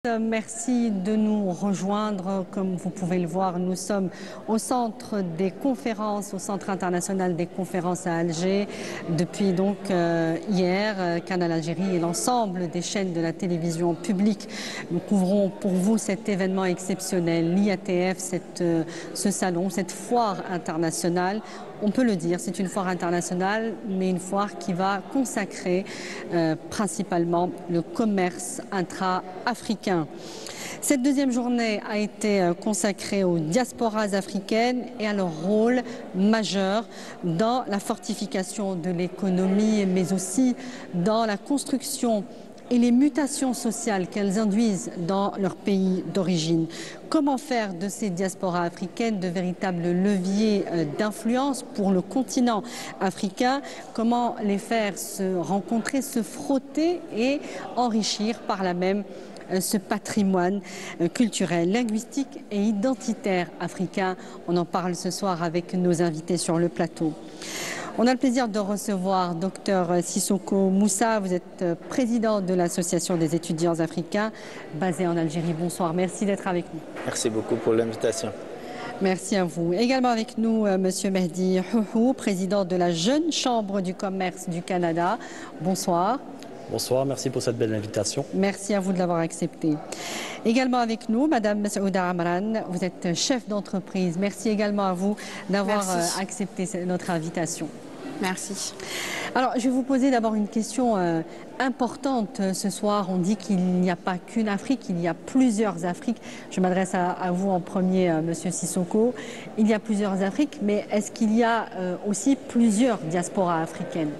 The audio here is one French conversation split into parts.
Merci de nous rejoindre. Comme vous pouvez le voir, nous sommes au centre des conférences, au Centre international des conférences à Alger. Depuis donc hier, Canal Algérie et l'ensemble des chaînes de la télévision publique, nous couvrons pour vous cet événement exceptionnel, l'IATF, ce salon, cette foire internationale. On peut le dire, c'est une foire internationale, mais une foire qui va consacrer principalement le commerce intra-africain. Cette deuxième journée a été consacrée aux diasporas africaines et à leur rôle majeur dans la fortification de l'économie, mais aussi dans la construction et les mutations sociales qu'elles induisent dans leur pays d'origine. Comment faire de ces diasporas africaines de véritables leviers d'influence pour le continent africain? Comment les faire se rencontrer, se frotter et enrichir par là même ce patrimoine culturel, linguistique et identitaire africain? On en parle ce soir avec nos invités sur le plateau. On a le plaisir de recevoir Dr Sissoko Moussa. Vous êtes président de l'Association des étudiants africains basée en Algérie. Bonsoir, merci d'être avec nous. Merci beaucoup pour l'invitation. Merci à vous. Également avec nous, Monsieur Mehdi Houhou, président de la Jeune Chambre du Commerce du Canada. Bonsoir. Bonsoir, merci pour cette belle invitation. Merci à vous de l'avoir accepté. Également avec nous, Madame Massouda Amran, vous êtes chef d'entreprise. Merci également à vous d'avoir accepté notre invitation. Merci. Alors, je vais vous poser d'abord une question importante ce soir. On dit qu'il n'y a pas qu'une Afrique, il y a plusieurs Afriques. Je m'adresse à vous en premier, Monsieur Sissoko. Il y a plusieurs Afriques, mais est-ce qu'il y a aussi plusieurs diasporas africaines ?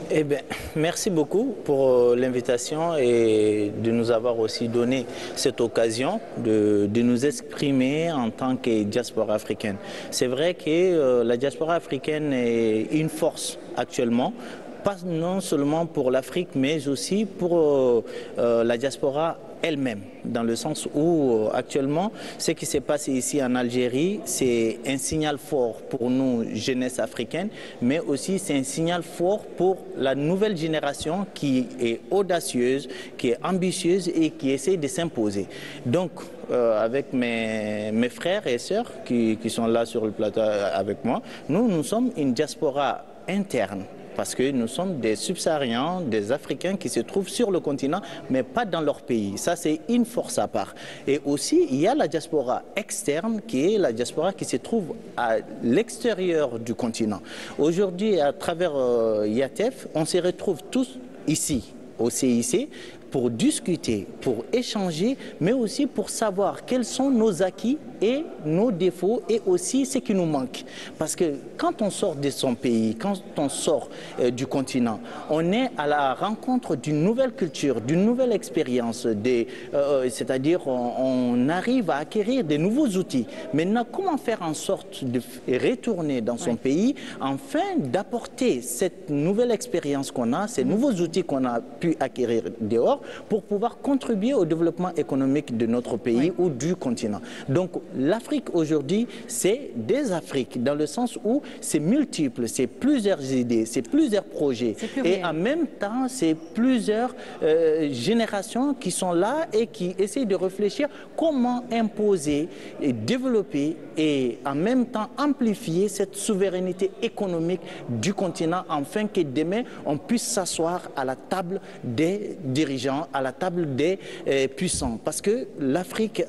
Eh bien, merci beaucoup pour l'invitation et de nous avoir aussi donné cette occasion de nous exprimer en tant que diaspora africaine. C'est vrai que la diaspora africaine est une force actuellement, pas non seulement pour l'Afrique, mais aussi pour la diaspora elle-même, dans le sens où actuellement, ce qui s'est passé ici en Algérie, c'est un signal fort pour nous, jeunesse africaine, mais aussi c'est un signal fort pour la nouvelle génération qui est audacieuse, qui est ambitieuse et qui essaie de s'imposer. Donc, avec mes frères et sœurs qui sont là sur le plateau avec moi, nous sommes une diaspora interne. Parce que nous sommes des subsahariens, des Africains qui se trouvent sur le continent, mais pas dans leur pays. Ça, c'est une force à part. Et aussi, il y a la diaspora externe, qui est la diaspora qui se trouve à l'extérieur du continent. Aujourd'hui, à travers IATF, on se retrouve tous ici, au CIC, pour discuter, pour échanger, mais aussi pour savoir quels sont nos acquis et nos défauts et aussi ce qui nous manque. Parce que quand on sort de son pays, quand on sort du continent, on est à la rencontre d'une nouvelle culture, d'une nouvelle expérience, c'est-à-dire on arrive à acquérir de nouveaux outils. Maintenant, comment faire en sorte de retourner dans son pays afin d'apporter cette nouvelle expérience qu'on a, ces nouveaux outils qu'on a pu acquérir dehors, pour pouvoir contribuer au développement économique de notre pays ou du continent. Donc l'Afrique aujourd'hui, c'est des Afriques, dans le sens où c'est multiple, c'est plusieurs idées, c'est plusieurs projets. Et en même temps, c'est plusieurs générations qui sont là et qui essaient de réfléchir comment imposer et développer et en même temps amplifier cette souveraineté économique du continent afin que demain, on puisse s'asseoir à la table des dirigeants, à la table des puissants. Parce que l'Afrique,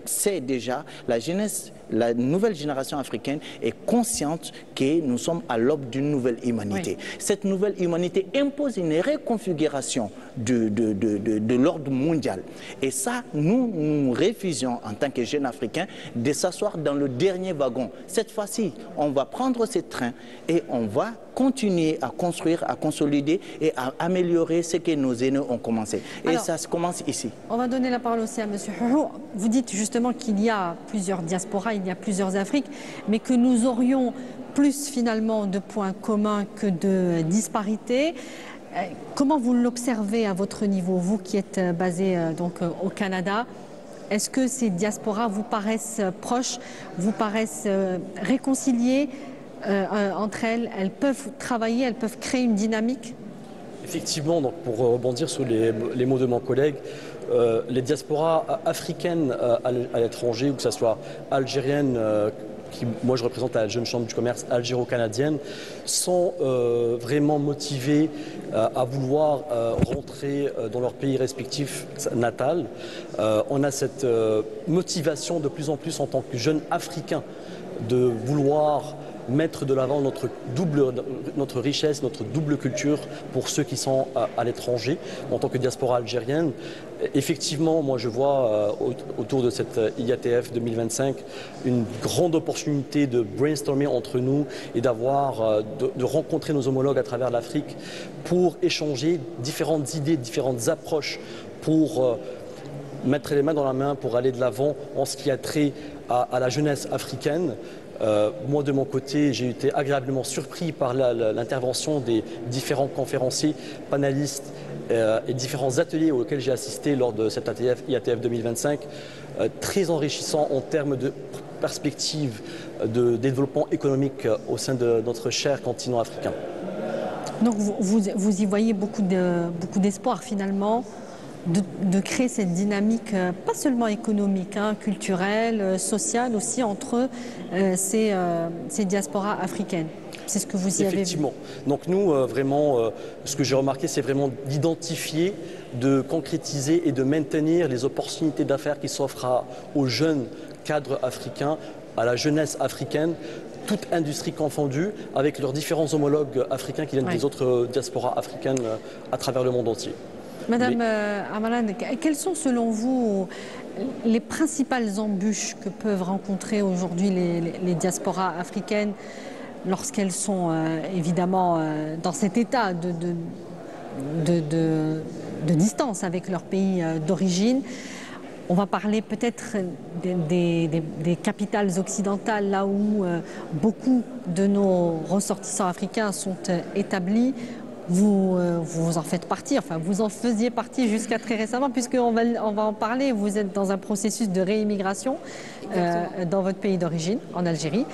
c'est déjà la jeunesse, la nouvelle génération africaine est consciente que nous sommes à l'aube d'une nouvelle humanité. Cette nouvelle humanité impose une reconfiguration de l'ordre mondial. Et ça, nous refusons en tant que jeunes Africains de s'asseoir dans le dernier wagon. Cette fois-ci, on va prendre ce train et on va continuer à construire, à consolider et à améliorer ce que nos aînés ont commencé. Et alors, ça se commence ici. On va donner la parole aussi à M. Houhou. Vous dites justement qu'il y a plusieurs diasporas, il y a plusieurs Afriques, mais que nous aurions plus finalement de points communs que de disparités. Comment vous l'observez à votre niveau, vous qui êtes basé donc au Canada? Est-ce que ces diasporas vous paraissent proches, vous paraissent réconciliées entre elles? Elles peuvent travailler, elles peuvent créer une dynamique? Effectivement, donc pour rebondir sur les mots de mon collègue, les diasporas africaines à l'étranger, ou que ce soit algérienne, moi je représente la Jeune Chambre du Commerce algéro-canadienne, sont vraiment motivés à vouloir rentrer dans leur pays respectif natal. On a cette motivation de plus en plus en tant que jeunes Africains de vouloir mettre de l'avant notre richesse, notre double culture pour ceux qui sont à l'étranger. En tant que diaspora algérienne, effectivement, moi je vois autour de cette IATF 2025 une grande opportunité de brainstormer entre nous et de rencontrer nos homologues à travers l'Afrique pour échanger différentes idées, différentes approches pour mettre les mains dans la main pour aller de l'avant en ce qui a trait à la jeunesse africaine. Moi, de mon côté, j'ai été agréablement surpris par l'intervention des différents conférenciers, panélistes et différents ateliers auxquels j'ai assisté lors de cette IATF 2025, très enrichissant en termes de perspectives de développement économique au sein de notre cher continent africain. Donc vous y voyez beaucoup d'espoir finalement de créer cette dynamique, pas seulement économique, culturelle, sociale aussi entre ces diasporas africaines. C'est ce que vous y avez vu. Effectivement. Donc nous, vraiment, ce que j'ai remarqué, c'est vraiment d'identifier, de concrétiser et de maintenir les opportunités d'affaires qui s'offrent aux jeunes cadres africains, à la jeunesse africaine, toute industrie confondue, avec leurs différents homologues africains qui viennent des autres diasporas africaines à travers le monde entier. Madame Amalan, quelles sont selon vous les principales embûches que peuvent rencontrer aujourd'hui les diasporas africaines lorsqu'elles sont évidemment dans cet état de distance avec leur pays d'origine? On va parler peut-être des capitales occidentales, là où beaucoup de nos ressortissants africains sont établis. Vous en faites partie, enfin vous en faisiez partie jusqu'à très récemment, puisqu'on va en parler. Vous êtes dans un processus de réimmigration dans votre pays d'origine, en Algérie.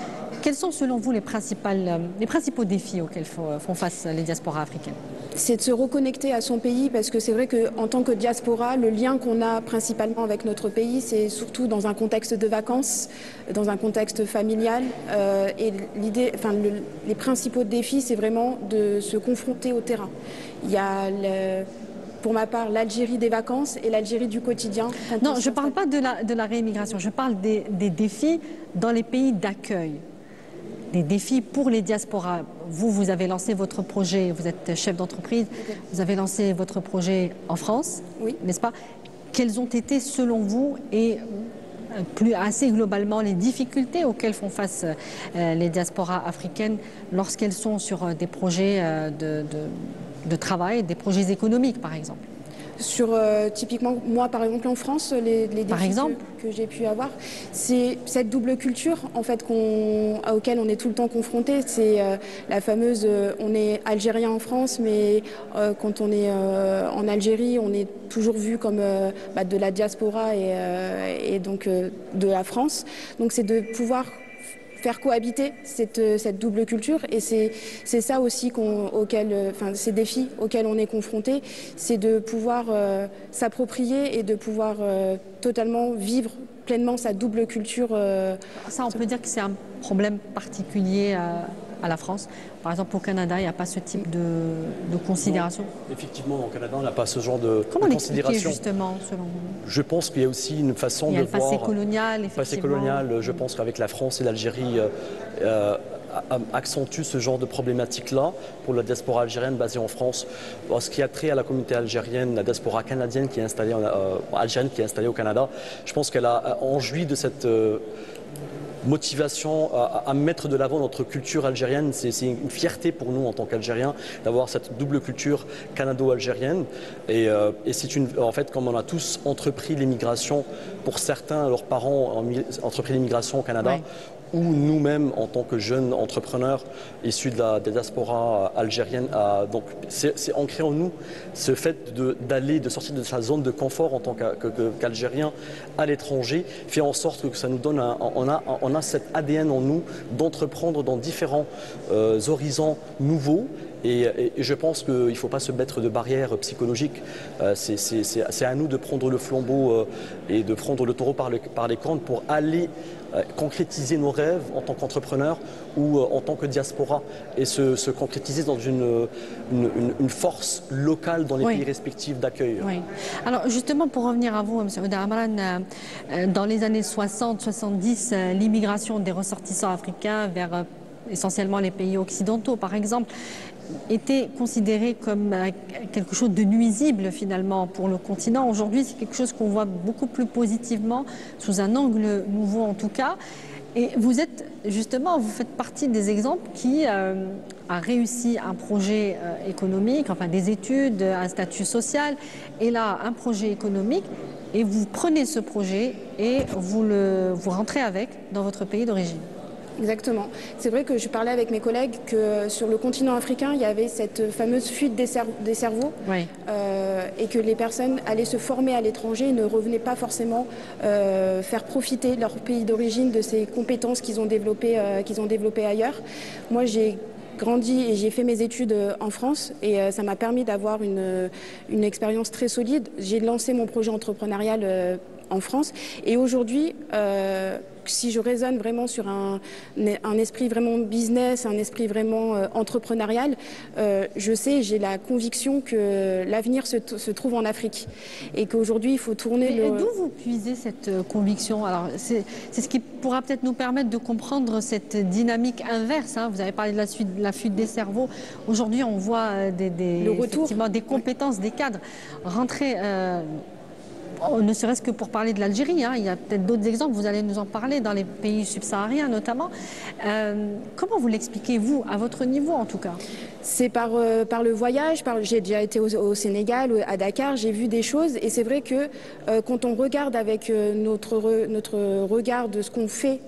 Quels sont selon vous les principaux défis auxquels font face les diasporas africaines? C'est de se reconnecter à son pays, parce que c'est vrai qu'en tant que diaspora, le lien qu'on a principalement avec notre pays, c'est surtout dans un contexte de vacances, dans un contexte familial. Et les principaux défis, c'est vraiment de se confronter au terrain. Il y a pour ma part, l'Algérie des vacances et l'Algérie du quotidien. Non, je ne parle pas de la réimmigration, je parle des défis dans les pays d'accueil. Des défis pour les diasporas. Vous avez lancé votre projet, vous êtes chef d'entreprise, vous avez lancé votre projet en France, oui, n'est-ce pas? Quelles ont été, selon vous, et assez globalement, les difficultés auxquelles font face les diasporas africaines lorsqu'elles sont sur des projets de travail, des projets économiques, par exemple? Sur typiquement, moi par exemple en France, les défis que j'ai pu avoir, c'est cette double culture en fait auquel on est tout le temps confronté. C'est la fameuse, on est algérien en France, mais quand on est en Algérie, on est toujours vu comme de la diaspora et donc de la France. Donc c'est de pouvoir faire cohabiter cette double culture, et c'est ça aussi ces défis auxquels on est confronté, c'est de pouvoir s'approprier et de pouvoir totalement vivre pleinement sa double culture. Ça, on peut dire que c'est un problème particulier à la France. Par exemple, au Canada, il n'y a pas ce type de considération. Non, effectivement, au Canada, on n'a pas ce genre de Comment considération. l'expliquer justement, selon vous? Je pense qu'il y a aussi une façon de voir... Il y a le passé colonial, effectivement. Le passé colonial, je pense qu'avec la France et l'Algérie accentue ce genre de problématique-là pour la diaspora algérienne basée en France. Ce qui a trait à la communauté algérienne, la diaspora canadienne qui est installée algérienne qui est installée au Canada, je pense qu'elle en jouit de cette... motivation à mettre de l'avant notre culture algérienne. C'est une fierté pour nous en tant qu'Algériens d'avoir cette double culture canado-algérienne. Et c'est en fait, comme on a tous entrepris l'immigration, pour certains, leurs parents ont entrepris l'immigration au Canada, où nous-mêmes, en tant que jeunes entrepreneurs issus de la diaspora algérienne, donc c'est ancré en nous ce fait de sortir de sa zone de confort en tant qu'Algérien à l'étranger, fait en sorte que ça nous donne, on a cet ADN en nous d'entreprendre dans différents horizons nouveaux. Et je pense qu'il ne faut pas se mettre de barrières psychologiques. C'est à nous de prendre le flambeau et de prendre le taureau par les cornes pour aller concrétiser nos rêves en tant qu'entrepreneur ou en tant que diaspora et se concrétiser dans une force locale dans les pays respectifs d'accueil. Oui. Alors justement, pour revenir à vous, M. Ouda Amran, dans les années 60-70, l'immigration des ressortissants africains vers essentiellement les pays occidentaux, par exemple, était considéré comme quelque chose de nuisible finalement pour le continent. Aujourd'hui, c'est quelque chose qu'on voit beaucoup plus positivement, sous un angle nouveau en tout cas. Et vous êtes justement, vous faites partie des exemples qui a réussi un projet économique, enfin des études, un statut social, et là un projet économique, et vous prenez ce projet et vous rentrez avec dans votre pays d'origine. Exactement. C'est vrai que je parlais avec mes collègues que sur le continent africain, il y avait cette fameuse fuite des cerveaux et que les personnes allaient se former à l'étranger et ne revenaient pas forcément faire profiter leur pays d'origine de ces compétences qu'ils ont développées ailleurs. Moi, j'ai grandi et j'ai fait mes études en France et ça m'a permis d'avoir une expérience très solide. J'ai lancé mon projet entrepreneurial en France et aujourd'hui, si je raisonne vraiment sur un esprit vraiment business, un esprit vraiment entrepreneurial, je sais, j'ai la conviction que l'avenir se trouve en Afrique et qu'aujourd'hui il faut tourner le... D'où vous puisez cette conviction? Alors c'est ce qui pourra peut-être nous permettre de comprendre cette dynamique inverse. Hein. Vous avez parlé de la fuite des cerveaux. Aujourd'hui on voit effectivement des compétences, des cadres rentrer... ne serait-ce que pour parler de l'Algérie, hein. Il y a peut-être d'autres exemples, vous allez nous en parler, dans les pays subsahariens notamment. Comment vous l'expliquez, vous, à votre niveau en tout cas? C'est par le voyage, j'ai déjà été au Sénégal, à Dakar, j'ai vu des choses et c'est vrai que quand on regarde avec notre regard de ce qu'on fait,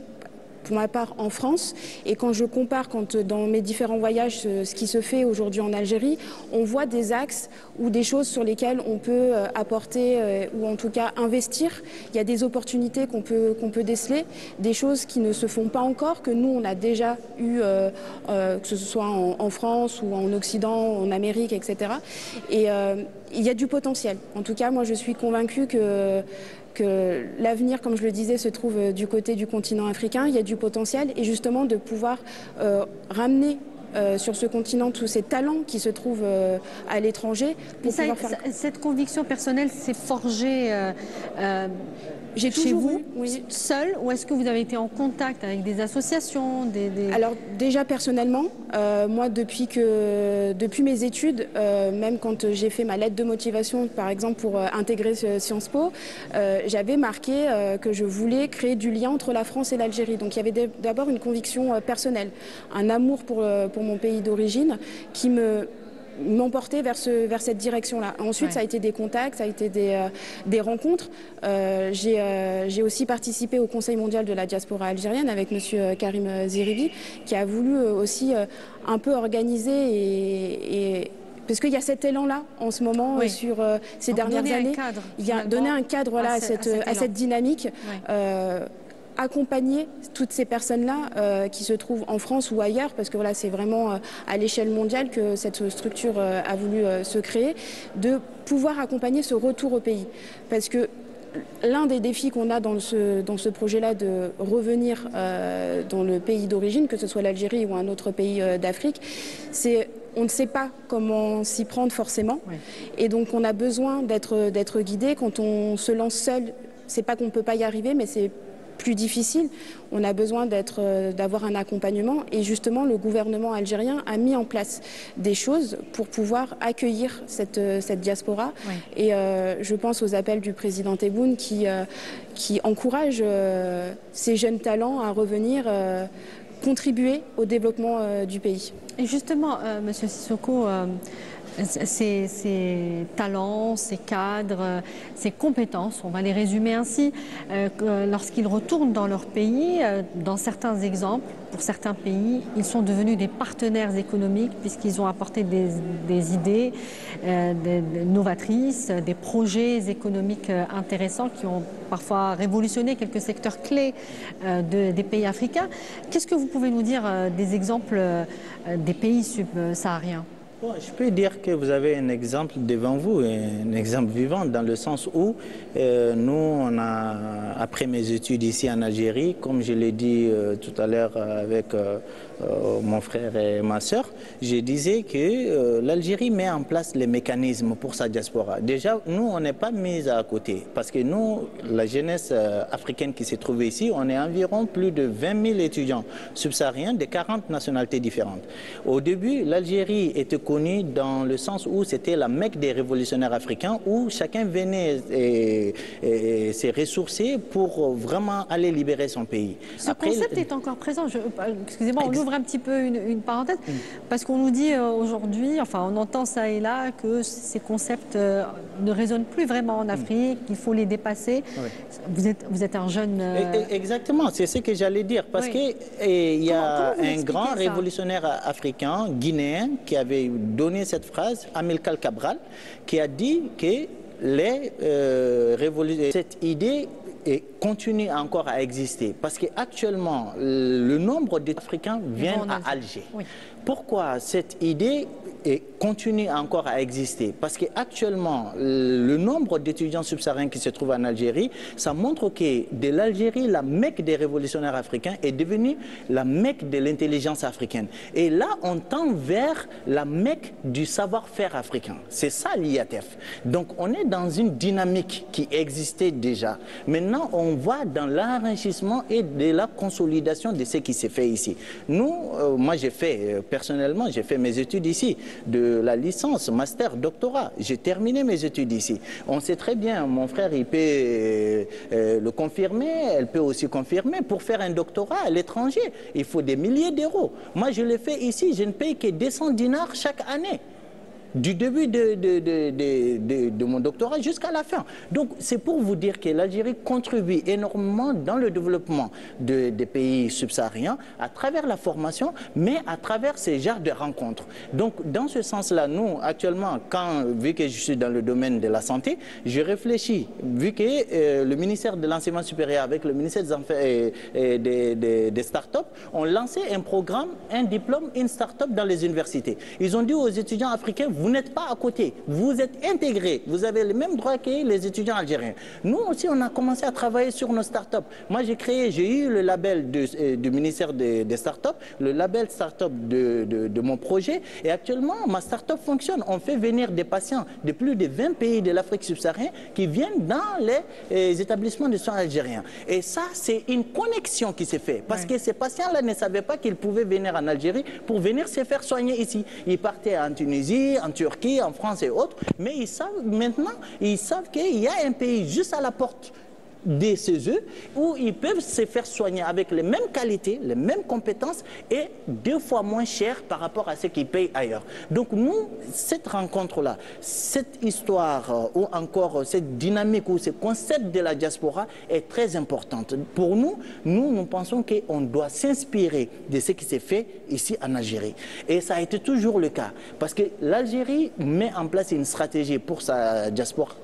pour ma part en France, et quand je compare dans mes différents voyages ce qui se fait aujourd'hui en Algérie, on voit des axes ou des choses sur lesquelles on peut apporter ou en tout cas investir. Il y a des opportunités qu'on peut déceler, des choses qui ne se font pas encore, que nous on a déjà eu, que ce soit en France ou en Occident, en Amérique, etc. Et il y a du potentiel. En tout cas, moi je suis convaincue que l'avenir, comme je le disais, se trouve du côté du continent africain. Il y a du potentiel et justement de pouvoir ramener sur ce continent tous ces talents qui se trouvent à l'étranger. Cette conviction personnelle s'est forgée chez vous, seul, ou est-ce que vous avez été en contact avec des associations Alors déjà personnellement, moi depuis mes études, même quand j'ai fait ma lettre de motivation par exemple pour intégrer Sciences Po, j'avais marqué que je voulais créer du lien entre la France et l'Algérie. Donc il y avait d'abord une conviction personnelle, un amour pour mon pays d'origine qui m'emporter vers cette direction-là. Ensuite, ça a été des contacts, ça a été des rencontres. J'ai aussi participé au Conseil mondial de la diaspora algérienne avec M. Karim Zeribi, qui a voulu aussi un peu organiser parce qu'il y a cet élan-là en ce moment sur ces dernières années. Il y a donné un cadre à cette dynamique. Accompagner toutes ces personnes-là qui se trouvent en France ou ailleurs, parce que voilà, c'est vraiment à l'échelle mondiale que cette structure a voulu se créer, de pouvoir accompagner ce retour au pays. Parce que l'un des défis qu'on a dans ce projet-là de revenir dans le pays d'origine, que ce soit l'Algérie ou un autre pays d'Afrique, c'est on ne sait pas comment s'y prendre forcément. Et donc on a besoin d'être guidé. Quand on se lance seul, c'est pas qu'on ne peut pas y arriver, mais c'est plus difficile. On a besoin d'avoir un accompagnement et justement le gouvernement algérien a mis en place des choses pour pouvoir accueillir cette diaspora et je pense aux appels du président Tebboune qui encourage ces jeunes talents à revenir contribuer au développement du pays. Et justement, Monsieur Sissoko, ces talents, ces cadres, ces compétences, on va les résumer ainsi, lorsqu'ils retournent dans leur pays, dans certains exemples, pour certains pays, ils sont devenus des partenaires économiques puisqu'ils ont apporté des idées novatrices, des projets économiques intéressants qui ont parfois révolutionné quelques secteurs clés des pays africains. Qu'est-ce que vous pouvez nous dire des exemples des pays subsahariens? Bon, je peux dire que vous avez un exemple devant vous, un exemple vivant, dans le sens où nous, après mes études ici en Algérie, comme je l'ai dit tout à l'heure avec mon frère et ma sœur, je disais que l'Algérie met en place les mécanismes pour sa diaspora. Déjà, nous, on n'est pas mis à côté, parce que nous, la jeunesse africaine qui s'est trouvée ici, on est environ plus de 20 000 étudiants subsahariens de 40 nationalités différentes. Au début, l'Algérie était connue dans le sens où c'était la Mecque des révolutionnaires africains, où chacun venait se ressourcer pour vraiment aller libérer son pays. Ce concept est encore présent. Excusez-moi, on ouvre un petit peu une parenthèse, parce qu'on nous dit aujourd'hui, enfin on entend ça et là, que ces concepts ne résonnent plus vraiment en Afrique, qu'il faut les dépasser. Oui. Vous êtes un jeune... Exactement, c'est ce que j'allais dire, parce qu'il y a un grand révolutionnaire africain, guinéen, qui avait donné cette phrase, Amilcar Cabral, qui a dit que cette idée continue encore à exister, parce qu'actuellement, le nombre d'Africains viennent à Alger. Oui. Pourquoi cette idée continue encore à exister? Parce qu'actuellement, le nombre d'étudiants subsahariens qui se trouvent en Algérie, ça montre que de l'Algérie, la Mecque des révolutionnaires africains est devenue la Mecque de l'intelligence africaine. Et là, on tend vers la Mecque du savoir-faire africain. C'est ça l'IATF. Donc, on est dans une dynamique qui existait déjà. Maintenant, on voit dans l'enrichissement et de la consolidation de ce qui s'est fait ici. Nous, moi j'ai fait, personnellement, j'ai fait mes études ici, de la licence, master, doctorat. J'ai terminé mes études ici. On sait très bien, mon frère, il peut le confirmer, elle peut aussi confirmer, pour faire un doctorat à l'étranger, il faut des milliers d'euros. Moi, je l'ai fait ici, je ne paye que 200 dinars chaque année. Du début de mon doctorat jusqu'à la fin. Donc, c'est pour vous dire que l'Algérie contribue énormément dans le développement des pays subsahariens à travers la formation, mais à travers ces genres de rencontres. Donc, dans ce sens-là, nous, actuellement, vu que je suis dans le domaine de la santé, je réfléchis, vu que le ministère de l'Enseignement supérieur avec le ministère des startups ont lancé un programme, un diplôme, une start-up dans les universités. Ils ont dit aux étudiants africains, vous n'êtes pas à côté, vous êtes intégrés, vous avez les mêmes droits que les étudiants algériens. Nous aussi, on a commencé à travailler sur nos startups. Moi, j'ai eu le label du ministère des startups, le label startup de mon projet, et actuellement, ma startup fonctionne. On fait venir des patients de plus de 20 pays de l'Afrique subsaharienne qui viennent dans les établissements de soins algériens. Et ça, c'est une connexion qui s'est faite, parce que ces patients-là ne savaient pas qu'ils pouvaient venir en Algérie pour venir se faire soigner ici. Ils partaient en Tunisie, en Turquie, en France et autres, mais ils savent maintenant, ils savent qu'il y a un pays juste à la porte des CESE où ils peuvent se faire soigner avec les mêmes qualités, les mêmes compétences et 2 fois moins cher par rapport à ce qu'ils payent ailleurs. Donc nous, cette rencontre-là, cette histoire ou encore cette dynamique ou ce concept de la diaspora est très importante. Pour nous, nous pensons qu'on doit s'inspirer de ce qui s'est fait ici en Algérie. Et ça a été toujours le cas, parce que l'Algérie met en place une stratégie pour sa diaspora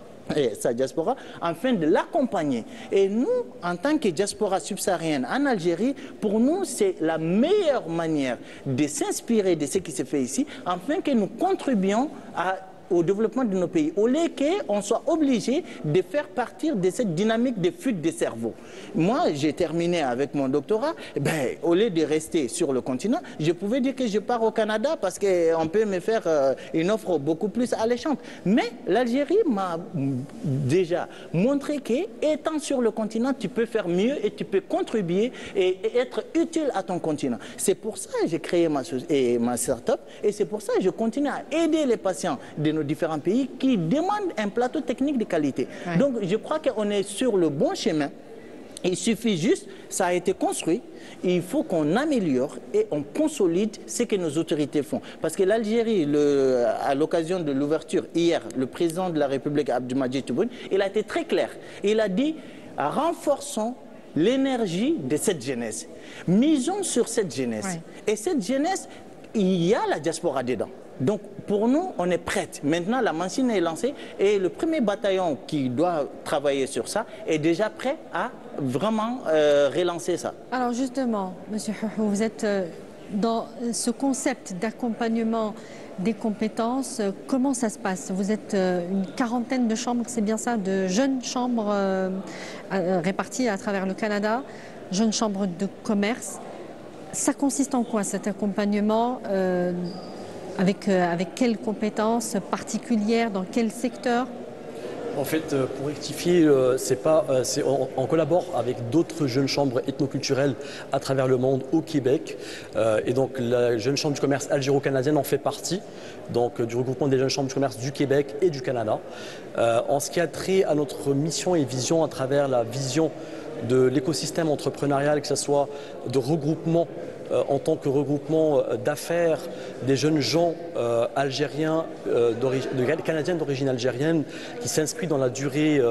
afin de l'accompagner. Et nous, en tant que diaspora subsaharienne en Algérie, pour nous, c'est la meilleure manière de s'inspirer de ce qui se fait ici, afin que nous contribuions au développement de nos pays, au lieu qu'on soit obligé de faire partir de cette dynamique de fuite des cerveaux. Moi, j'ai terminé avec mon doctorat, au lieu de rester sur le continent, je pouvais dire que je pars au Canada parce qu'on peut me faire une offre beaucoup plus alléchante. Mais l'Algérie m'a déjà montré qu'étant sur le continent, tu peux faire mieux et tu peux contribuer et être utile à ton continent. C'est pour ça que j'ai créé ma start-up et c'est pour ça que je continue à aider les patients de nos différents pays qui demandent un plateau technique de qualité. Ouais. Donc je crois qu'on est sur le bon chemin. Il suffit juste, ça a été construit, il faut qu'on améliore et on consolide ce que nos autorités font. Parce que l'Algérie, à l'occasion de l'ouverture hier, le président de la République, Abdelmadjid Tebboune, il a été très clair. Il a dit, renforçons l'énergie de cette jeunesse. Misons sur cette jeunesse. Ouais. Et cette jeunesse, il y a la diaspora dedans. Donc, pour nous, on est prête. Maintenant, la machine est lancée et le premier bataillon qui doit travailler sur ça est déjà prêt à vraiment relancer ça. Alors justement, M. Houhou, vous êtes dans ce concept d'accompagnement des compétences. Comment ça se passe? Vous êtes une quarantaine de chambres, c'est bien ça, de jeunes chambres réparties à travers le Canada, jeunes chambres de commerce. Ça consiste en quoi cet accompagnement avec quelles compétences particulières, dans quel secteur? En fait, pour rectifier, on collabore avec d'autres jeunes chambres ethnoculturelles à travers le monde au Québec. Et donc, la Jeune Chambre du commerce algéro-canadienne en fait partie, donc du regroupement des jeunes chambres du commerce du Québec et du Canada. En ce qui a trait à notre mission et vision à travers la vision de l'écosystème entrepreneurial, que ce soit de regroupement en tant que regroupement d'affaires des jeunes gens algériens, canadiens d'origine algérienne, qui s'inscrit dans la durée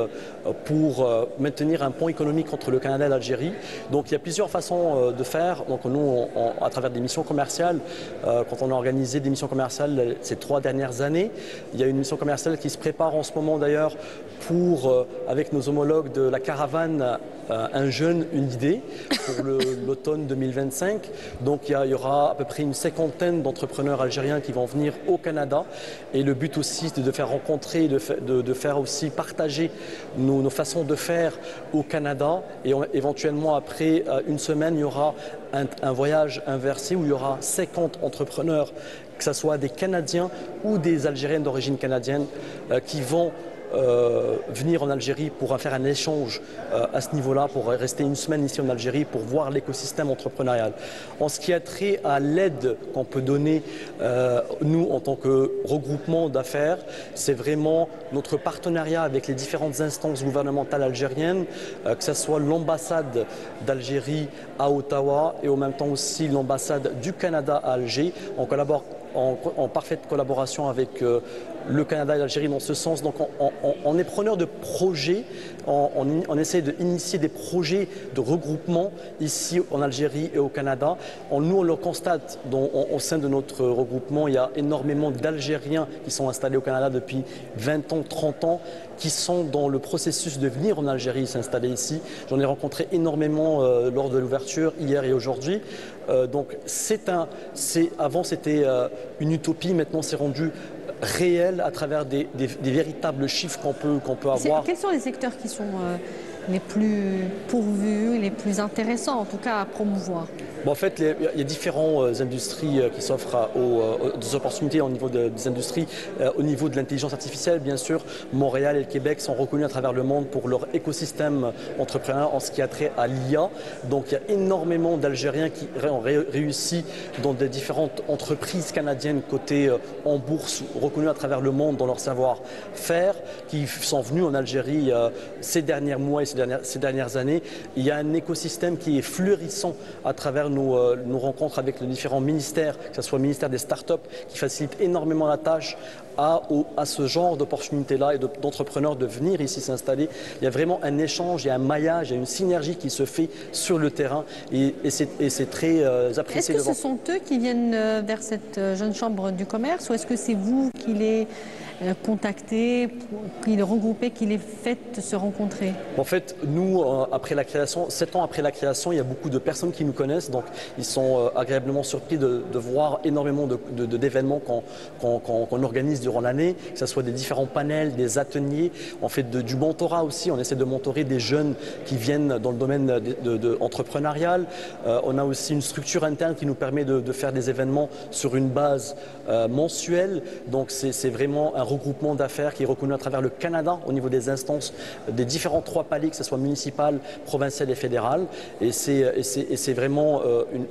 pour maintenir un pont économique entre le Canada et l'Algérie. Donc il y a plusieurs façons de faire. Donc nous, à travers des missions commerciales, quand on a organisé des missions commerciales ces 3 dernières années, il y a une mission commerciale qui se prépare en ce moment d'ailleurs pour, avec nos homologues de la caravane, un jeune, une idée pour l'automne 2025. Donc il y aura à peu près une 50aine d'entrepreneurs algériens qui vont venir au Canada. Et le but aussi, c'est de faire rencontrer, de faire aussi partager nos façons de faire au Canada. Et éventuellement, après une semaine, il y aura un voyage inversé où il y aura 50 entrepreneurs, que ce soit des Canadiens ou des Algériennes d'origine canadienne, qui vont venir en Algérie pour faire un échange à ce niveau-là, pour rester une semaine ici en Algérie pour voir l'écosystème entrepreneurial. En ce qui a trait à l'aide qu'on peut donner, nous, en tant que regroupement d'affaires, c'est vraiment notre partenariat avec les différentes instances gouvernementales algériennes, que ce soit l'ambassade d'Algérie à Ottawa et en même temps aussi l'ambassade du Canada à Alger. On collabore en parfaite collaboration avec le Canada et l'Algérie dans ce sens. Donc on est preneur de projets, on essaie d'initier des projets de regroupement ici en Algérie et au Canada. Nous, on le constate au sein de notre regroupement, il y a énormément d'Algériens qui sont installés au Canada depuis 20 ans, 30 ans, qui sont dans le processus de venir en Algérie s'installer ici. J'en ai rencontré énormément lors de l'ouverture, hier et aujourd'hui. Donc avant c'était une utopie, maintenant c'est rendu réel à travers des véritables chiffres qu'on peut avoir. Quels sont les secteurs qui sont les plus pourvus, les plus intéressants en tout cas à promouvoir? En fait, il y a différentes industries qui s'offrent des opportunités au niveau des industries. Au niveau de l'intelligence artificielle, bien sûr, Montréal et le Québec sont reconnus à travers le monde pour leur écosystème entrepreneurial en ce qui a trait à l'IA. Donc, il y a énormément d'Algériens qui ont réussi dans des différentes entreprises canadiennes cotées en bourse, reconnues à travers le monde dans leur savoir-faire, qui sont venus en Algérie ces derniers mois et ces dernières années. Il y a un écosystème qui est fleurissant à travers nos rencontres avec les différents ministères, que ce soit le ministère des startups, qui facilite énormément la tâche à ce genre d'opportunités-là et d'entrepreneurs de venir ici s'installer. Il y a vraiment un échange, il y a un maillage, il y a une synergie qui se fait sur le terrain et c'est très apprécié. Est-ce que ce sont eux qui viennent vers cette jeune chambre du commerce ou est-ce que c'est vous qui les contactez, qui les regroupez, qui les faites se rencontrer? En fait, nous, après la création, 7 ans après la création, il y a beaucoup de personnes qui nous connaissent, donc ils sont agréablement surpris de voir énormément d'événements qu'on organise durant l'année, que ce soit des différents panels, des ateliers. On fait du mentorat aussi, on essaie de mentorer des jeunes qui viennent dans le domaine entrepreneurial. On a aussi une structure interne qui nous permet de faire des événements sur une base mensuelle, donc c'est vraiment un regroupement d'affaires qui est reconnu à travers le Canada au niveau des instances des différents 3 paliers, que ce soit municipal, provincial et fédéral. Et c'est vraiment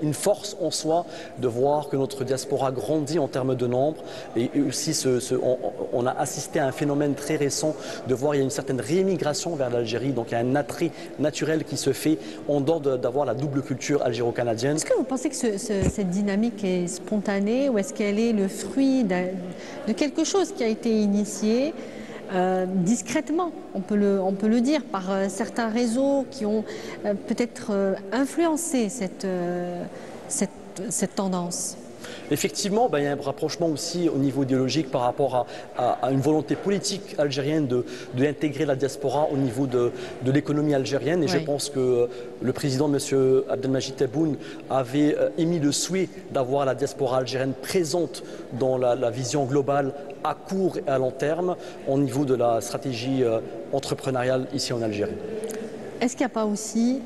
une force en soi de voir que notre diaspora grandit en termes de nombre. Et aussi, on a assisté à un phénomène très récent de voir qu'il y a une certaine réémigration vers l'Algérie. Donc il y a un attrait naturel qui se fait en dehors d'avoir la double culture algéro-canadienne. Est-ce que vous pensez que cette dynamique est spontanée ou est-ce qu'elle est le fruit de quelque chose qui a été initié discrètement, on peut le dire, par certains réseaux qui ont peut-être influencé cette tendance? Effectivement, il y a un rapprochement aussi au niveau idéologique par rapport à une volonté politique algérienne d'intégrer la diaspora au niveau de l'économie algérienne. Et je pense que le président, M. Abdelmajid Tebboune, avait émis le souhait d'avoir la diaspora algérienne présente dans la vision globale à court et à long terme au niveau de la stratégie entrepreneuriale ici en Algérie. Est-ce qu'il n'y a pas aussi...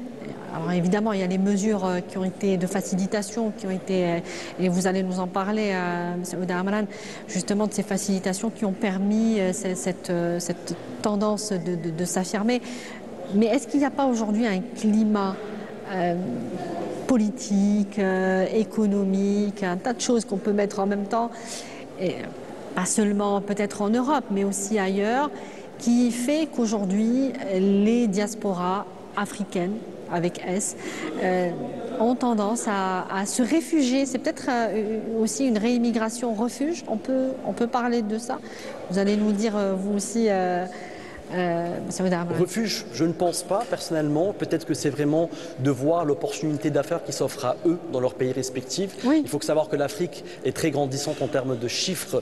Alors évidemment, il y a les mesures qui ont été de facilitation, qui ont été, et vous allez nous en parler, M. Ouda Amran, justement de ces facilitations qui ont permis cette tendance de s'affirmer. Mais est-ce qu'il n'y a pas aujourd'hui un climat politique, économique, un tas de choses qu'on peut mettre en même temps, et pas seulement peut-être en Europe, mais aussi ailleurs, qui fait qu'aujourd'hui, les diasporas africaines, avec S, ont tendance à se réfugier. C'est peut-être aussi une réimmigration refuge. On peut parler de ça. Vous allez nous dire, vous aussi, refuge, je ne pense pas personnellement. Peut-être que c'est vraiment de voir l'opportunité d'affaires qui s'offre à eux dans leur pays respectifs. Oui. Il faut savoir que l'Afrique est très grandissante en termes de chiffres,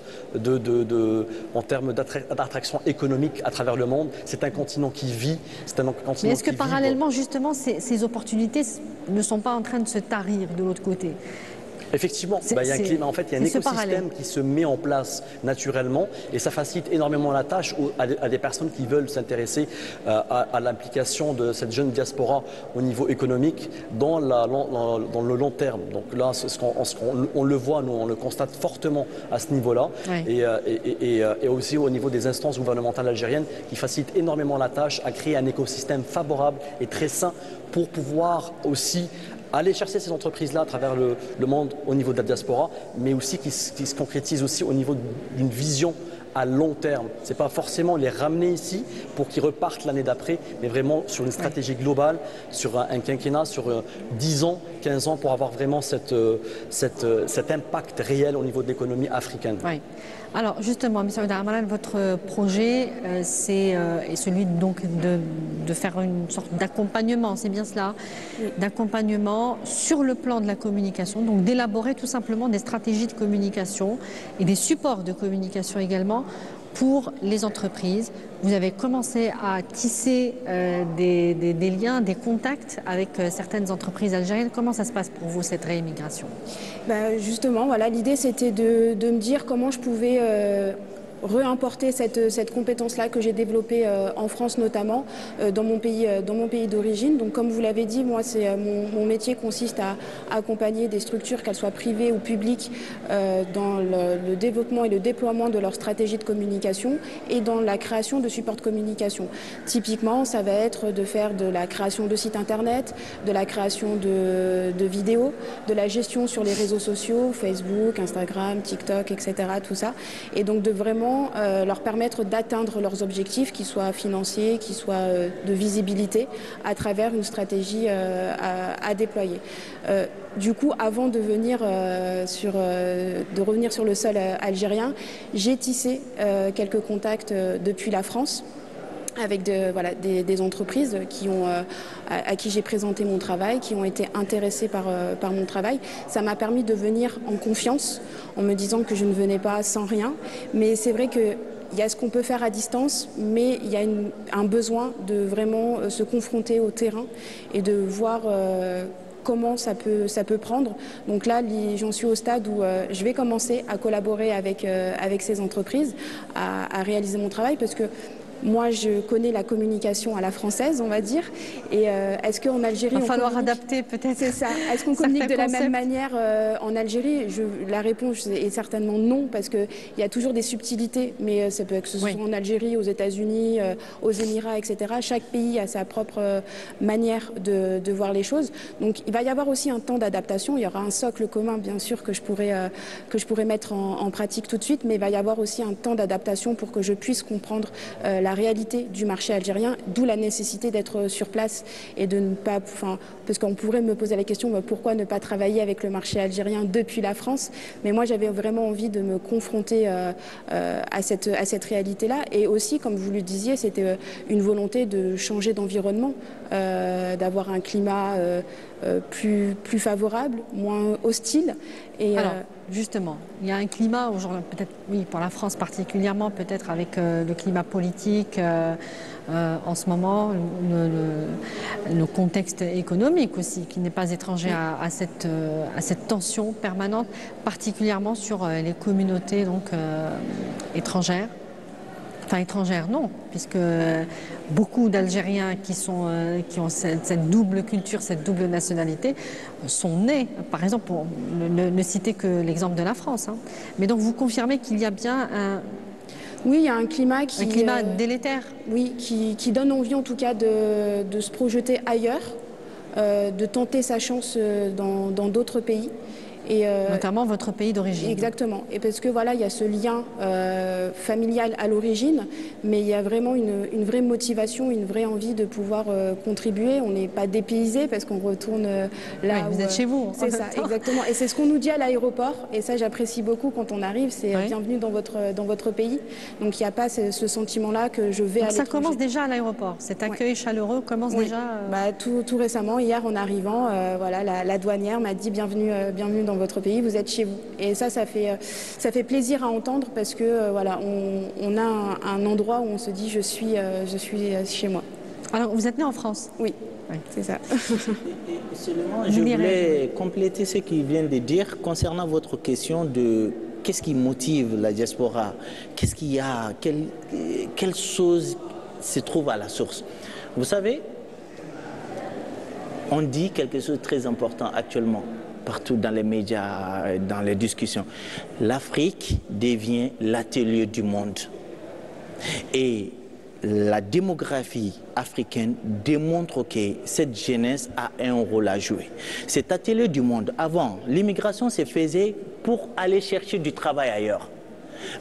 en termes d'attraction économique à travers le monde. C'est un continent qui vit. C'est un continent. Mais est-ce que parallèlement, justement, ces opportunités ne sont pas en train de se tarir de l'autre côté? Effectivement, il y a un climat, en fait, il y a un écosystème qui se met en place naturellement et ça facilite énormément la tâche à des personnes qui veulent s'intéresser à l'implication de cette jeune diaspora au niveau économique dans le long terme. Donc là, on le voit, nous, on le constate fortement à ce niveau-là. Oui. Et aussi au niveau des instances gouvernementales algériennes qui facilitent énormément la tâche à créer un écosystème favorable et très sain pour pouvoir aussi aller chercher ces entreprises-là à travers le monde au niveau de la diaspora, mais aussi qui se concrétisent aussi au niveau d'une vision à long terme. Ce n'est pas forcément les ramener ici pour qu'ils repartent l'année d'après, mais vraiment sur une stratégie globale, sur un quinquennat, sur 10 ans, 15 ans, pour avoir vraiment cet impact réel au niveau de l'économie africaine. Oui. Alors justement, M. Ouda Amran, votre projet, c'est celui donc de faire une sorte d'accompagnement, c'est bien cela, oui. D'accompagnement sur le plan de la communication, donc d'élaborer tout simplement des stratégies de communication et des supports de communication également pour les entreprises. Vous avez commencé à tisser des liens, des contacts avec certaines entreprises algériennes. Comment ça se passe pour vous, cette réémigration? Justement, voilà, l'idée c'était de me dire comment je pouvais réimporter cette compétence-là que j'ai développée en France notamment, dans mon pays d'origine. Donc comme vous l'avez dit, moi mon métier consiste à accompagner des structures, qu'elles soient privées ou publiques, dans le développement et le déploiement de leur stratégie de communication et dans la création de supports de communication. Typiquement, ça va être de faire de la création de sites internet, de la création de vidéos, de la gestion sur les réseaux sociaux, Facebook, Instagram, TikTok, etc., tout ça. Et donc de vraiment leur permettre d'atteindre leurs objectifs, qu'ils soient financiers, qu'ils soient de visibilité, à travers une stratégie à déployer. Du coup, avant de revenir sur le sol algérien, j'ai tissé quelques contacts depuis la France, avec des entreprises à qui j'ai présenté mon travail, qui ont été intéressées par mon travail. Ça m'a permis de venir en confiance, en me disant que je ne venais pas sans rien. Mais c'est vrai qu'il y a ce qu'on peut faire à distance, mais il y a un besoin de vraiment se confronter au terrain et de voir comment ça peut prendre. Donc là, j'en suis au stade où je vais commencer à collaborer avec ces entreprises, à réaliser mon travail, parce que moi, je connais la communication à la française, on va dire. Et est-ce qu'en Algérie... Il va falloir adapter peut-être. C'est ça. Est-ce qu'on communique de la même manière en Algérie? La réponse est certainement non, parce qu'il y a toujours des subtilités. Mais ça peut être que ce soit en Algérie, aux États-Unis, aux Émirats, etc. Chaque pays a sa propre manière de voir les choses. Donc il va y avoir aussi un temps d'adaptation. Il y aura un socle commun, bien sûr, que je pourrais mettre en pratique tout de suite. Mais il va y avoir aussi un temps d'adaptation pour que je puisse comprendre la réalité du marché algérien, d'où la nécessité d'être sur place et de ne pas... parce qu'on pourrait me poser la question, pourquoi ne pas travailler avec le marché algérien depuis la France? Mais moi, j'avais vraiment envie de me confronter à cette réalité-là. Et aussi, comme vous le disiez, c'était une volonté de changer d'environnement, d'avoir un climat plus favorable, moins hostile. Et, alors, justement, il y a un climat aujourd'hui, peut-être, oui, pour la France particulièrement, peut-être avec le climat politique en ce moment, le contexte économique aussi, qui n'est pas étranger à cette tension permanente, particulièrement sur les communautés donc, étrangères. Enfin, étrangères, non, puisque beaucoup d'Algériens qui ont cette double culture, cette double nationalité, sont nés, par exemple, pour ne citer que l'exemple de la France. Hein. Mais donc, vous confirmez qu'il y a bien un... Oui, il y a un climat qui... Un climat délétère. Oui, qui donne envie, en tout cas, de se projeter ailleurs, de tenter sa chance dans d'autres pays. Et notamment votre pays d'origine. Exactement. Et parce que voilà, il y a ce lien familial à l'origine, mais il y a vraiment une vraie motivation, une vraie envie de pouvoir contribuer. On n'est pas dépaysé parce qu'on retourne là. Oui, vous êtes chez vous. C'est ça, exactement. Et c'est ce qu'on nous dit à l'aéroport. Et ça, j'apprécie beaucoup quand on arrive. C'est bienvenue dans votre pays. Donc il n'y a pas ce sentiment-là que je vais à l'étranger. Ça commence déjà à l'aéroport. Cet accueil chaleureux commence déjà. Tout récemment, hier en arrivant, voilà, la douanière m'a dit bienvenue dans votre pays, vous êtes chez vous. Et ça fait plaisir à entendre parce que voilà, on a un endroit où on se dit je suis chez moi. Alors vous êtes né en France? Oui, c'est ça. Et seulement, je voulais compléter ce qu'il vient de dire concernant votre question de qu'est-ce qui motive la diaspora, qu'est-ce qu'il y a, quelle chose se trouve à la source. Vous savez, on dit quelque chose de très important actuellement, partout dans les médias, dans les discussions. L'Afrique devient l'atelier du monde. Et la démographie africaine démontre que cette jeunesse a un rôle à jouer. Cet atelier du monde, avant, l'immigration se faisait pour aller chercher du travail ailleurs.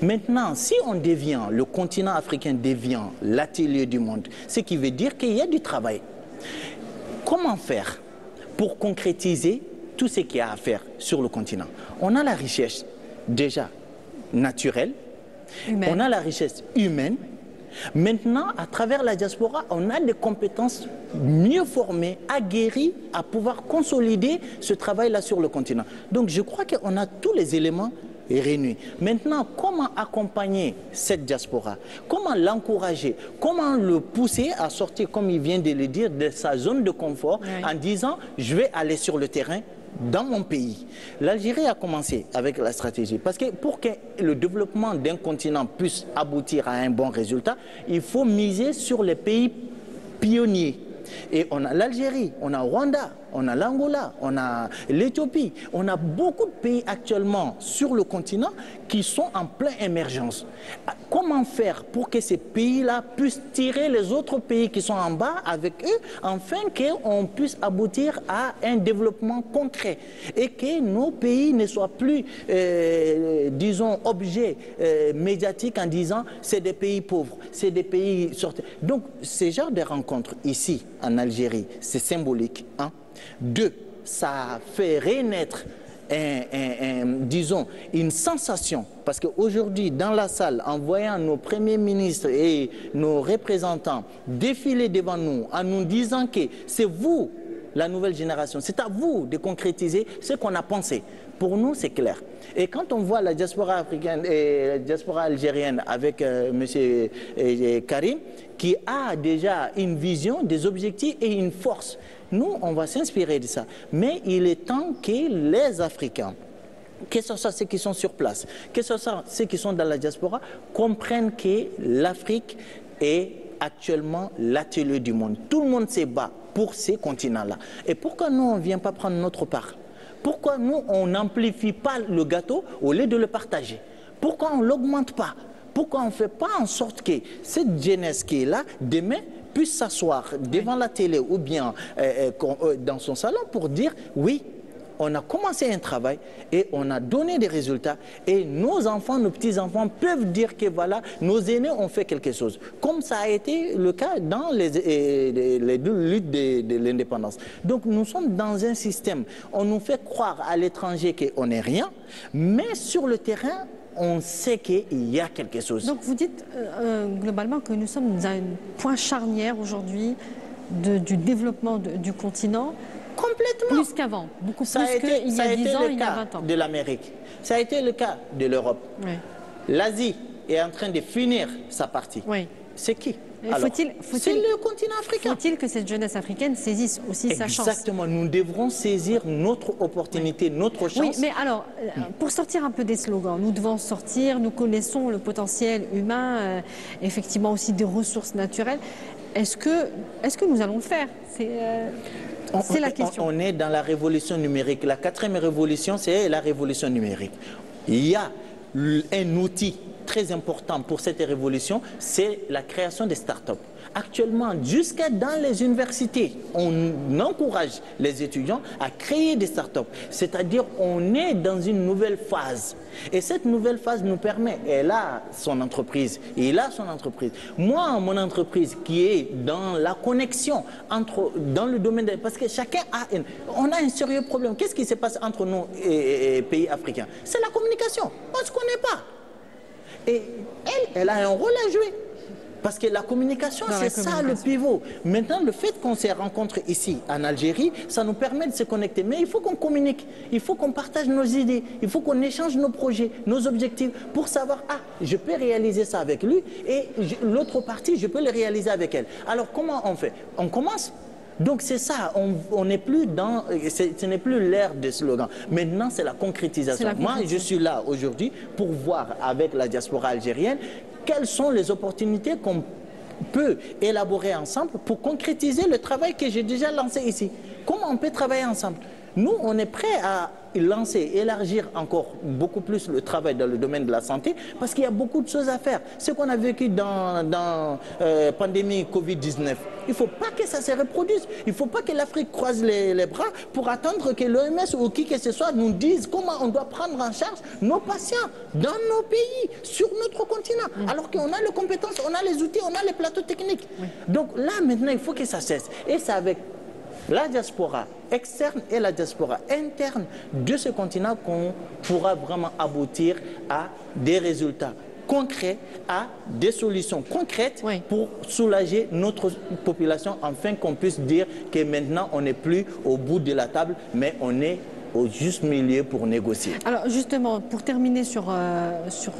Maintenant, si le continent africain devient l'atelier du monde, ce qui veut dire qu'il y a du travail. Comment faire pour concrétiser tout ce qu'il y a à faire sur le continent? On a la richesse déjà naturelle, on a la richesse humaine. Maintenant, à travers la diaspora, on a des compétences mieux formées, aguerries, à pouvoir consolider ce travail-là sur le continent. Donc je crois qu'on a tous les éléments réunis. Maintenant, comment accompagner cette diaspora? Comment l'encourager? Comment le pousser à sortir, comme il vient de le dire, de sa zone de confort, en disant « je vais aller sur le terrain ». Dans mon pays, l'Algérie a commencé avec la stratégie parce que pour que le développement d'un continent puisse aboutir à un bon résultat, il faut miser sur les pays pionniers. Et on a l'Algérie, on a Rwanda, on a l'Angola, on a l'Éthiopie, on a beaucoup de pays actuellement sur le continent qui sont en pleine émergence. Comment faire pour que ces pays-là puissent tirer les autres pays qui sont en bas avec eux, afin qu'on puisse aboutir à un développement concret et que nos pays ne soient plus, disons, objets médiatiques en disant c'est des pays pauvres, c'est des pays sortis. Donc, ce genre de rencontres ici, en Algérie, c'est symbolique. Hein? 2, ça fait renaître disons, une sensation. Parce qu'aujourd'hui, dans la salle, en voyant nos premiers ministres et nos représentants défiler devant nous, en nous disant que c'est vous, la nouvelle génération, c'est à vous de concrétiser ce qu'on a pensé. Pour nous, c'est clair. Et quand on voit la diaspora africaine et la diaspora algérienne avec M. Karim, qui a déjà une vision, des objectifs et une force, nous, on va s'inspirer de ça. Mais il est temps que les Africains, que ce soit ceux qui sont sur place, que ce soit ceux qui sont dans la diaspora, comprennent que l'Afrique est actuellement l'atelier du monde. Tout le monde se bat pour ces continents-là. Et pourquoi nous, on ne vient pas prendre notre part? Pourquoi nous, on n'amplifie pas le gâteau au lieu de le partager? Pourquoi on ne l'augmente pas? Pourquoi on ne fait pas en sorte que cette jeunesse qui est là, demain, puisse s'asseoir devant la télé ou bien dans son salon pour dire oui, on a commencé un travail et on a donné des résultats et nos enfants, nos petits-enfants peuvent dire que voilà, nos aînés ont fait quelque chose. Comme ça a été le cas dans les luttes de l'indépendance. Donc nous sommes dans un système, on nous fait croire à l'étranger qu'on n'est rien, mais sur le terrain, on sait qu'il y a quelque chose. Donc vous dites globalement que nous sommes à un point charnière aujourd'hui du développement du continent. Complètement. Plus qu'avant, beaucoup plus qu'il y a 10 ans, il y a 20 ans. De l'Amérique, ça a été le cas de l'Europe. Oui. L'Asie est en train de finir sa partie. Oui. C'est qui? C'est le continent africain. Faut-il que cette jeunesse africaine saisisse aussi sa chance? Exactement, nous devrons saisir notre opportunité, notre chance. Oui, mais alors, pour sortir un peu des slogans, nous devons sortir, nous connaissons le potentiel humain, effectivement aussi des ressources naturelles. Est-ce que nous allons le faire? C'est la question. On est dans la révolution numérique. La 4e révolution, c'est la révolution numérique. Il y a un outil très important pour cette révolution, c'est la création des startups. Actuellement, jusqu'à dans les universités, on encourage les étudiants à créer des startups. C'est-à-dire, on est dans une nouvelle phase. Et cette nouvelle phase nous permet, elle a son entreprise, il a son entreprise. Moi, mon entreprise qui est dans la connexion dans le domaine parce que chacun on a un sérieux problème. Qu'est-ce qui se passe entre nous et pays africains? C'est la communication. On ne se connaît pas. Et elle a un rôle à jouer. Parce que la communication, c'est ça le pivot. Maintenant, le fait qu'on se rencontre ici, en Algérie, ça nous permet de se connecter. Mais il faut qu'on communique, il faut qu'on partage nos idées, il faut qu'on échange nos projets, nos objectifs, pour savoir, ah, je peux réaliser ça avec lui, et l'autre partie, je peux le réaliser avec elle. Alors, comment on fait? On commence. Donc c'est ça, on n'est plus dans, ce n'est plus l'ère des slogans. Maintenant, c'est la concrétisation. Moi, je suis là aujourd'hui pour voir avec la diaspora algérienne quelles sont les opportunités qu'on peut élaborer ensemble pour concrétiser le travail que j'ai déjà lancé ici. Comment on peut travailler ensemble? Nous, on est prêts à lancer, élargir encore beaucoup plus le travail dans le domaine de la santé parce qu'il y a beaucoup de choses à faire. Ce qu'on a vécu dans la pandémie Covid-19, il ne faut pas que ça se reproduise. Il ne faut pas que l'Afrique croise les bras pour attendre que l'OMS ou qui que ce soit nous dise comment on doit prendre en charge nos patients dans nos pays, sur notre continent. Alors qu'on a les compétences, on a les outils, on a les plateaux techniques. Donc là, maintenant, il faut que ça cesse. Et c'est avec la diaspora externe et la diaspora interne de ce continent qu'on pourra vraiment aboutir à des résultats concrets, à des solutions concrètes pour soulager notre population, afin qu'on puisse dire que maintenant on n'est plus au bout de la table, mais on est au juste milieu pour négocier. Alors justement, pour terminer sur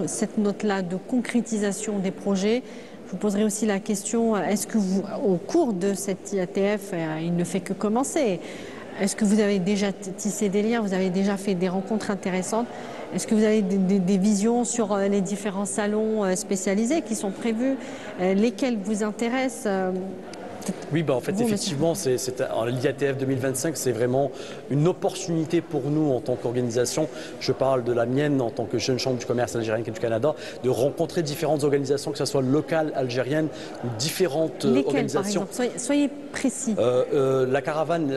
cette note-là de concrétisation des projets, je vous poserai aussi la question, est-ce que vous, au cours de cette IATF, il ne fait que commencer, est-ce que vous avez déjà tissé des liens, vous avez déjà fait des rencontres intéressantes? Est-ce que vous avez des visions sur les différents salons spécialisés qui sont prévus, lesquels vous intéressent? Oui, en fait, effectivement, l'IATF 2025, c'est vraiment une opportunité pour nous en tant qu'organisation. Je parle de la mienne en tant que jeune chambre du commerce algérienne et du Canada, de rencontrer différentes organisations, que ce soit locales, algériennes ou différentes organisations. Par exemple, soyez précis. La caravane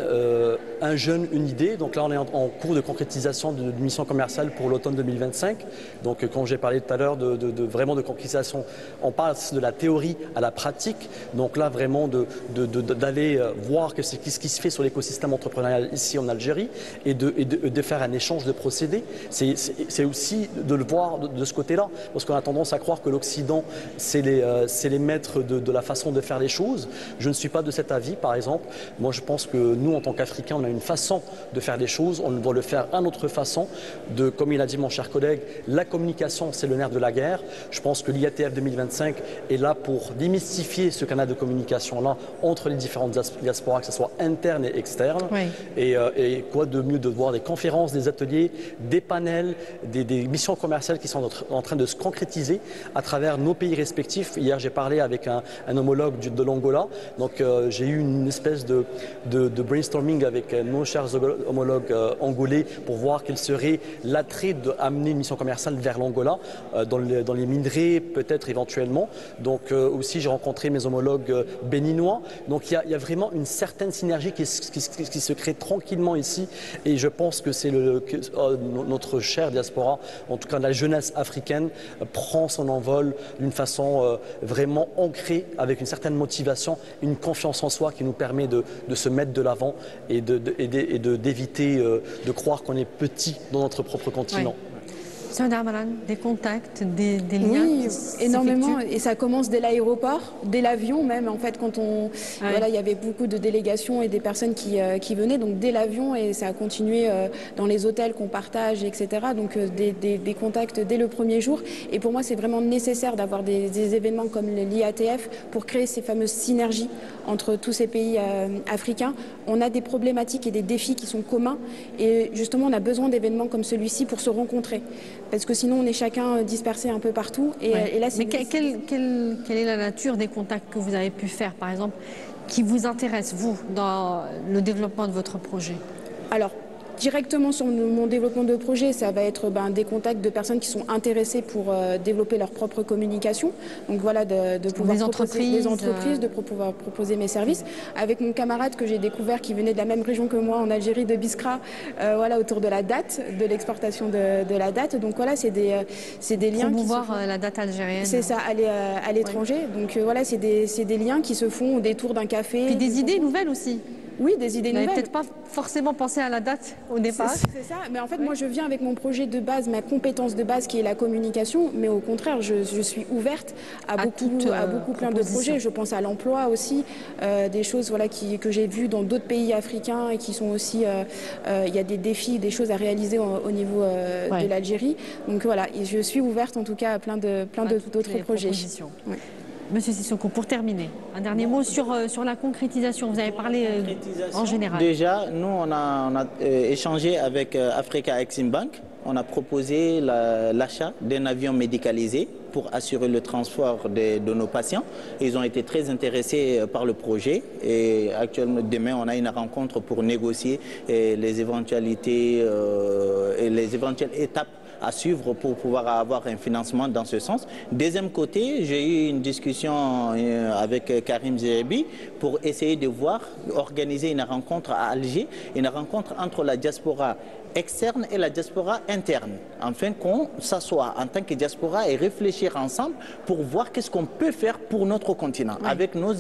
Un jeune, une idée. Donc là, on est en cours de concrétisation d'une mission commerciale pour l'automne 2025. Donc, quand j'ai parlé tout à l'heure vraiment de concrétisation, on passe de la théorie à la pratique. Donc là, vraiment d'aller voir ce qui se fait sur l'écosystème entrepreneurial ici en Algérie et de faire un échange de procédés. C'est aussi de le voir de ce côté-là, parce qu'on a tendance à croire que l'Occident, c'est les maîtres de la façon de faire les choses. Je ne suis pas de cet avis, par exemple. Moi, je pense que nous, en tant qu'Africains, on a une façon de faire les choses, on doit le faire à notre façon. Comme il a dit mon cher collègue, la communication, c'est le nerf de la guerre. Je pense que l'IATF 2025 est là pour démystifier ce canal de communication-là entre les différentes diasporas, que ce soit interne et externe. Oui. Et quoi de mieux de voir des conférences, des ateliers, des panels, des missions commerciales qui sont en train de se concrétiser à travers nos pays respectifs. Hier, j'ai parlé avec un homologue de l'Angola. Donc, j'ai eu une espèce de brainstorming avec nos chers homologues angolais pour voir quel serait l'attrait d'amener une mission commerciale vers l'Angola, dans les minerais peut-être éventuellement. Donc, aussi, j'ai rencontré mes homologues béninois. Donc, il y a vraiment une certaine synergie qui se crée tranquillement ici. Et je pense que c'est notre chère diaspora, en tout cas la jeunesse africaine, prend son envol d'une façon vraiment ancrée, avec une certaine motivation, une confiance en soi qui nous permet de se mettre de l'avant et d'éviter de croire qu'on est petit dans notre propre continent. Oui. Des contacts, des liens? Oui, énormément. Et ça commence dès l'aéroport, dès l'avion même. En fait, quand voilà, il y avait beaucoup de délégations et des personnes qui venaient, donc dès l'avion, et ça a continué dans les hôtels qu'on partage, etc. Donc des contacts dès le premier jour. Et pour moi, c'est vraiment nécessaire d'avoir des événements comme l'IATF pour créer ces fameuses synergies entre tous ces pays africains. On a des problématiques et des défis qui sont communs. Et justement, on a besoin d'événements comme celui-ci pour se rencontrer. Parce que sinon, on est chacun dispersé un peu partout. Et là, mais quelle est la nature des contacts que vous avez pu faire, par exemple, qui vous intéressent, vous, dans le développement de votre projet? Alors, directement sur mon développement de projet, ça va être des contacts de personnes qui sont intéressées pour développer leur propre communication. Donc voilà, de pouvoir proposer des entreprises, de pouvoir proposer mes services. Avec mon camarade que j'ai découvert qui venait de la même région que moi en Algérie, de Biskra, voilà, autour de la date, de l'exportation de la date. Donc voilà, c'est des liens promouvoir la date algérienne. C'est ça, aller à l'étranger. Donc voilà, c'est des liens qui se font au détour d'un café. Puis des idées nouvelles aussi. Oui, des idées nouvelles. Vous n'avez peut-être pas forcément pensé à la date au départ. C'est ça, mais en fait, moi, je viens avec mon projet de base, ma compétence de base qui est la communication, mais au contraire, je suis ouverte à beaucoup plein de projets. Je pense à l'emploi aussi, des choses voilà, que j'ai vues dans d'autres pays africains et qui sont aussi, il y a des défis, des choses à réaliser au niveau de l'Algérie. Donc voilà, je suis ouverte en tout cas à plein d'autres projets. Ouais. Monsieur Sissoko, pour terminer, un dernier mot sur la concrétisation. Vous avez parlé en général. Déjà, nous, on a échangé avec Africa Exim Bank. On a proposé l'achat d'un avion médicalisé pour assurer le transport de nos patients. Ils ont été très intéressés par le projet et actuellement, demain, on a une rencontre pour négocier les éventualités et les éventuelles étapes à suivre pour pouvoir avoir un financement dans ce sens. Deuxième côté, j'ai eu une discussion avec Karim Zerebi pour essayer de organiser une rencontre à Alger, une rencontre entre la diaspora externe et la diaspora interne, afin qu'on s'assoie en tant que diaspora et réfléchir ensemble pour voir qu'est-ce qu'on peut faire pour notre continent, avec nos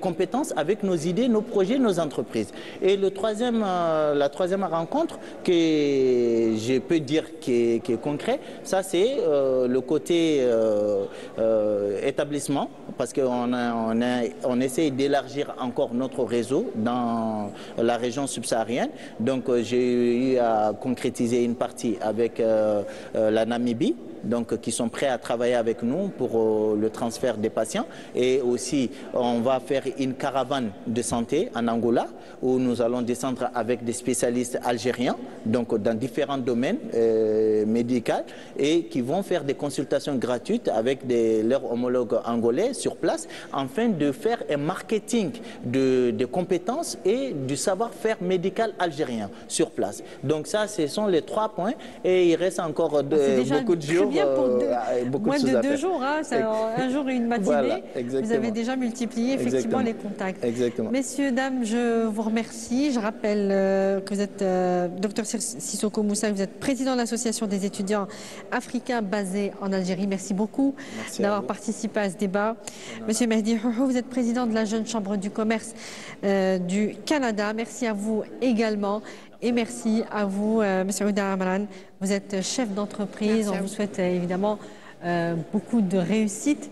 compétences, avec nos idées, nos projets, nos entreprises. Et la troisième rencontre que je peux dire qui est concret, ça c'est le côté établissement, parce qu'on essaie d'élargir encore notre réseau dans la région subsaharienne. Donc j'ai eu à concrétiser une partie avec la Namibie, donc qui sont prêts à travailler avec nous pour le transfert des patients. Et aussi, on va faire une caravane de santé en Angola, où nous allons descendre avec des spécialistes algériens, donc dans différents domaines médicaux, et qui vont faire des consultations gratuites avec leurs homologues angolais sur place, afin de faire un marketing de compétences et du savoir-faire médical algérien sur place. Donc ça, ce sont les 3 points, et il reste encore beaucoup de jours. Bien pour moins de 2 jours, hein, un jour et une matinée, voilà, vous avez déjà multiplié effectivement les contacts. Exactement. Messieurs, dames, je vous remercie. Je rappelle que vous êtes Dr Sissoko Moussa, vous êtes président de l'association des étudiants africains basés en Algérie. Merci beaucoup d'avoir participé à ce débat. Monsieur Mehdi Houhou, vous êtes président de la Jeune Chambre du Commerce du Canada. Merci à vous également. Et merci à vous, M. Ouda Amran. Vous êtes chef d'entreprise. On vous souhaite évidemment beaucoup de réussite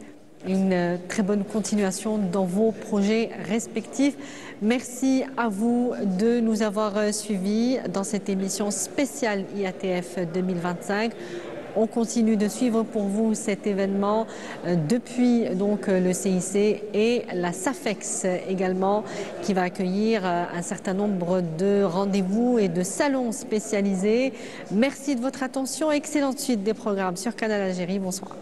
et une très bonne continuation dans vos projets respectifs. Merci à vous de nous avoir suivis dans cette émission spéciale IATF 2025. On continue de suivre pour vous cet événement depuis donc le CIC et la SAFEX également, qui va accueillir un certain nombre de rendez-vous et de salons spécialisés. Merci de votre attention. Excellente suite des programmes sur Canal Algérie. Bonsoir.